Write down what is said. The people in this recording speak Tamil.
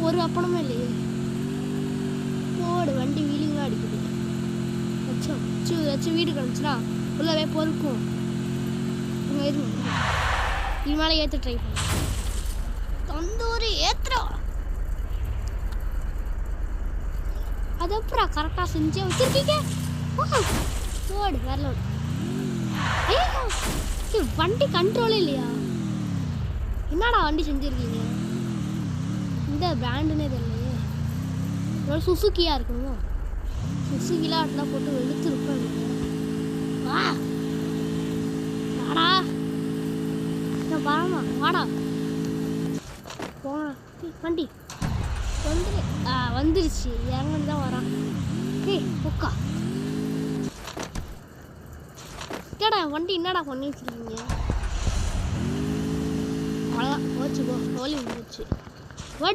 ஒரு அப்பணமே இல்லையே. போடு வண்டி வீலிங்லாம் அடிக்குது. வச்சு வீடு கிடந்துச்சுன்னா உள்ளவே பொறுக்கும். இது மேலே ஏற்ற ட்ரை பண்ண தந்தூரி ஏற்றுறோம். அது அப்புறம் கரெக்டாக செஞ்சே வச்சுருக்கீங்க. போடு வேற வண்டி கண்ட்ரோலே இல்லையா? என்னடா வண்டி செஞ்சுருக்கீங்க? இந்த பிராண்டுன்னே தெரியலையே. ஒரு சுசுக்கியா இருக்குமோ? சுசுக்கிலாம் அதெல்லாம் போட்டு வெளுத்துருப்பேன். வாடா வரமா வாடா போன வண்டி வந்துருச்சு. இறங்கன்னு தான் வரான். உக்கா கேடா வண்டி என்னடா பண்ணி வச்சுருக்கீங்க? அவ்வளோதான் போச்சு. போ கோலி வந்துருச்சு. ஓட